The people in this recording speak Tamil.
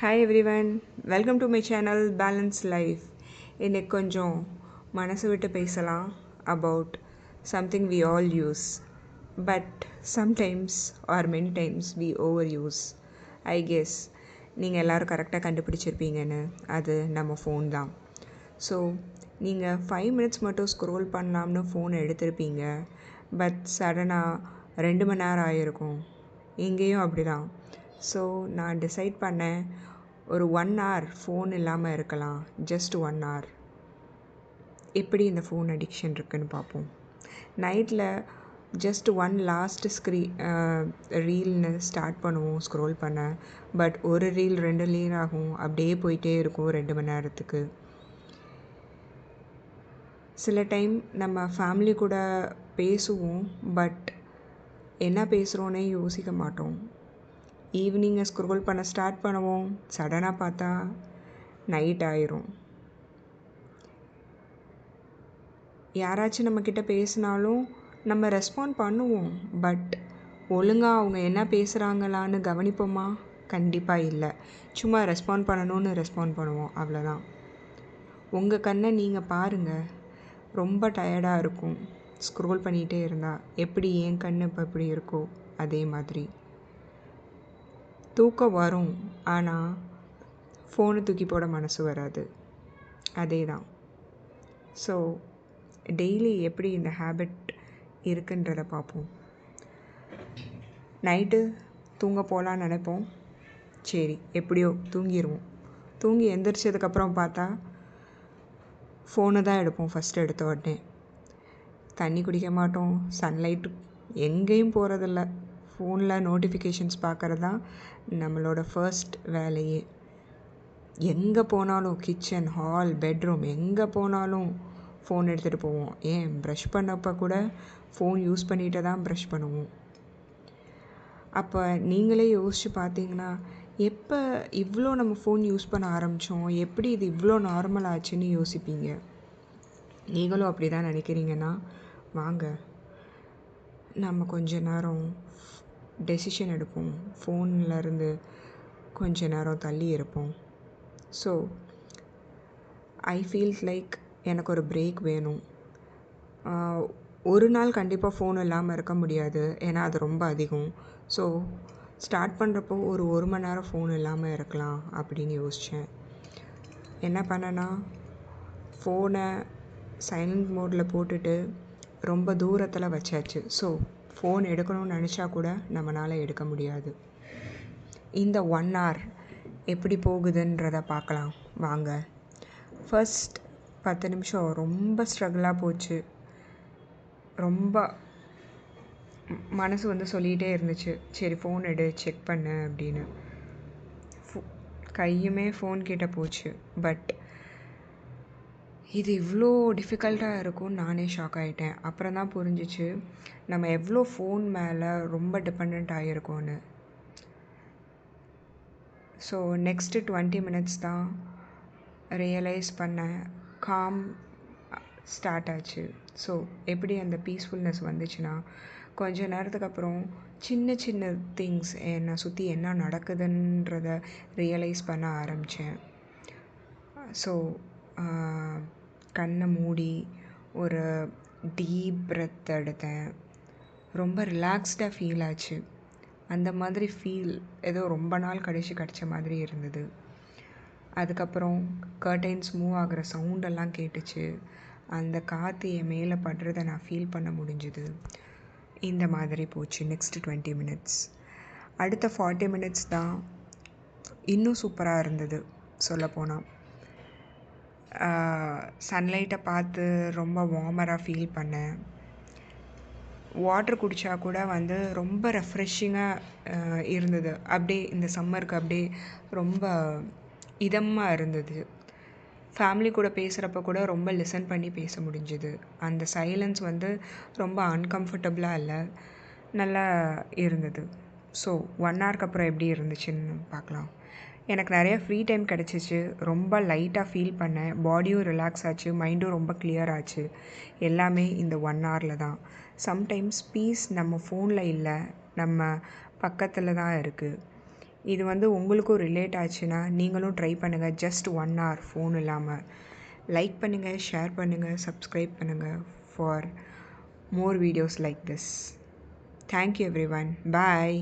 Hi everyone, welcome to my channel Balance Life. இன்னைக்கு கொஞ்சம் மனசு விட்டு பேசலாம் about something we all use, but sometimes or many times we overuse. I guess நீங்கள் எல்லோரும் கரெக்டாக கண்டுபிடிச்சிருப்பீங்கன்னு, அது நம்ம ஃபோன் தான். ஸோ நீங்கள் 5 minutes மட்டும் ஸ்க்ரோல் பண்ணலாம்னு ஃபோன் எடுத்திருப்பீங்க, பட் சடனாக 2 மணி நேரம் ஆகிருக்கும். இங்கேயும் அப்படி தான். ஸோ நான் டிசைட் பண்ணேன், ஒரு 1 hour ஃபோன் இல்லாமல் இருக்கலாம், ஜஸ்ட் 1 hour. எப்படி இந்த ஃபோன் அடிக்ஷன் இருக்குன்னு பார்ப்போம். நைட்டில் ஜஸ்ட் ஒன் லாஸ்ட் ரீல்னு ஸ்டார்ட் பண்ணுவோம் ஸ்க்ரோல் பண்ண, பட் ஒரு ரீல் 2 ரீல் ஆகும், அப்படியே போயிட்டே இருக்கும் 2 மணி நேரத்துக்கு. சில டைம் நம்ம ஃபேமிலி கூட பேசுவோம், பட் என்ன பேசுகிறோன்னே யோசிக்க மாட்டோம். ஈவினிங்கை ஸ்க்ரோல் பண்ண ஸ்டார்ட் பண்ணுவோம், சடனாக பார்த்தா நைட் ஆயிரும். யாராச்சும் நம்மக்கிட்ட பேசினாலும் நம்ம ரெஸ்பாண்ட் பண்ணுவோம், பட் ஒழுங்காக அவங்க என்ன பேசுகிறாங்களான்னு கவனிப்போமா? கண்டிப்பாக இல்லை. சும்மா ரெஸ்பாண்ட் பண்ணணும்னு ரெஸ்பாண்ட் பண்ணுவோம், அவ்வளோதான். உங்கள் கண்ணை நீங்கள் பாருங்கள், ரொம்ப டயர்டாக இருக்கும் ஸ்க்ரோல் பண்ணிகிட்டே இருந்தால். எப்படி என் கண் இப்போ எப்படி இருக்கோ அதே மாதிரி தூக்கம் வரும், ஆனால் ஃபோனை தூக்கி போட மனசு வராது. அதே தான். ஸோ டெய்லி எப்படி இந்த ஹேபிட் இருக்குன்றதை பார்ப்போம். நைட்டு தூங்க போகலான்னு நினைப்போம், சரி எப்படியோ தூங்கிடுவோம். தூங்கி எந்திரிச்சதுக்கப்புறம் பார்த்தா ஃபோனு தான் எடுப்போம். ஃபஸ்ட்டு எடுத்த உடனே தண்ணி குடிக்க மாட்டோம், சன்லைட் எங்கேயும் போகிறதில்ல. ஃபோனில் நோட்டிஃபிகேஷன்ஸ் பார்க்குறது தான் நம்மளோட ஃபர்ஸ்ட் வேலையே. எங்கே போனாலும், கிச்சன், ஹால், பெட்ரூம், எங்கே போனாலும் ஃபோன் எடுத்துகிட்டு போவோம். ஏன் ப்ரஷ் பண்ணப்போ கூட ஃபோன் யூஸ் பண்ணிட்டு தான் ப்ரஷ் பண்ணுவோம். அப்போ நீங்களே யோசித்து பார்த்தீங்கன்னா, எப்போ இவ்வளோ நம்ம ஃபோன் யூஸ் பண்ண ஆரம்பித்தோம், எப்படி இது இவ்வளோ நார்மல் ஆச்சுன்னு யோசிப்பீங்க. நீங்களும் அப்படி தான் நினைக்கிறீங்கன்னா வாங்க, நம்ம கொஞ்ச நேரம் டெசிஷன் எடுப்போம், ஃபோன்லேருந்து கொஞ்ச நேரம் தள்ளி இருப்போம். ஸோ ஐ ஃபீல்ஸ் லைக் எனக்கு ஒரு பிரேக் வேணும். ஒரு நாள் கண்டிப்பாக ஃபோன் இல்லாமல் இருக்க முடியாது, ஏன்னா அது ரொம்ப அதிகம். ஸோ ஸ்டார்ட் பண்ணுறப்போ ஒரு மணி நேரம் ஃபோன் இல்லாமல் இருக்கலாம் அப்படின்னு யோசித்தேன். என்ன பண்ணேன்னா, ஃபோனை சைலண்ட் மோடில் போட்டுட்டு ரொம்ப தூரத்தில் வச்சாச்சு. ஸோ ஃபோன் எடுக்கணும்னு நினச்சா கூட நம்மளால் எடுக்க முடியாது. இந்த 1 hour எப்படி போகுதுன்றதை பார்க்கலாம் வாங்க. ஃபர்ஸ்ட் 10 நிமிஷம் ரொம்ப ஸ்ட்ரகிளாக போச்சு. ரொம்ப மனசு சொல்லிகிட்டே இருந்துச்சு, சரி ஃபோன் எடு, செக் பண்ணு அப்படின்னு. கையுமே ஃபோன் கிட்ட போச்சு. பட் இது இவ்வளோ டிஃபிகல்ட்டாக இருக்கும்னு நானே ஷாக் ஆகிட்டேன். அப்புறம் தான் புரிஞ்சிச்சு நம்ம எவ்வளோ ஃபோன் மேலே ரொம்ப டிபெண்ட் ஆகிருக்கோன்னு. ஸோ நெக்ஸ்ட்டு 20 minutes தான் ரியலைஸ் பண்ணேன், காம் ஸ்டார்ட் ஆச்சு. ஸோ எப்படி அந்த பீஸ்ஃபுல்னஸ் வந்துச்சுன்னா, கொஞ்ச நேரத்துக்கு அப்புறம் சின்ன சின்ன திங்ஸ் என்னை சுற்றி என்ன நடக்குதுன்றதை ரியலைஸ் பண்ண ஆரம்பித்தேன். ஸோ கண்ணை மூடி ஒரு டீப் பிரெத் எடுத்தேன். ரொம்ப ரிலாக்ஸ்டாக ஃபீல் ஆச்சு. அந்த மாதிரி ஃபீல் ஏதோ ரொம்ப நாள் கழிச்சு கிடச்ச மாதிரி இருந்தது. அதுக்கப்புறம் கர்டைன்ஸ் மூவ் ஆகிற சவுண்டெல்லாம் கேட்டுச்சு. அந்த காற்று என் மேலே படுறதை நான் ஃபீல் பண்ண முடிஞ்சுது. இந்த மாதிரி போச்சு நெக்ஸ்ட் 20 minutes. அடுத்த 40 minutes தான் இன்னும் சூப்பராக இருந்தது. சொல்லப்போனால் சன்லைட்டை பார்த்து ரொம்ப வார்மராக ஃபீல் பண்ணேன். வாட்டர் குடித்தா கூட ரொம்ப ரெஃப்ரெஷிங்காக இருந்தது. அப்படியே இந்த சம்மருக்கு அப்படியே ரொம்ப இதமாக இருந்தது. ஃபேமிலி கூட பேசுகிறப்ப கூட ரொம்ப லிசன் பண்ணி பேச முடிஞ்சுது. அந்த சைலன்ஸ் ரொம்ப அன்கம்ஃபர்டபுளாக இல்லை, நல்லா இருந்தது. ஸோ 1 hourக்கு அப்புறம் எப்படி இருந்துச்சுன்னு பார்க்கலாம். எனக்கு நிறைய ஃப்ரீ டைம் கிடச்சிச்சு. ரொம்ப லைட்டாக ஃபீல் பண்ணேன். பாடியும் ரிலாக்ஸ் ஆச்சு, மைண்டும் ரொம்ப கிளியர் ஆச்சு. எல்லாமே இந்த 1 hourல தான். சம்டைம்ஸ் பீஸ் நம்ம ஃபோனில் இல்லை, நம்ம பக்கத்தில் தான் இருக்குது. இது வந்து உங்களுக்கும் ரிலேட் ஆச்சுன்னா நீங்களும் ட்ரை பண்ணுங்கள். ஜஸ்ட் 1 hour ஃபோன் இல்லாமல். லைக் பண்ணுங்கள், ஷேர் பண்ணுங்கள், சப்ஸ்கிரைப் பண்ணுங்கள் for more videos like this. Thank you everyone. Bye.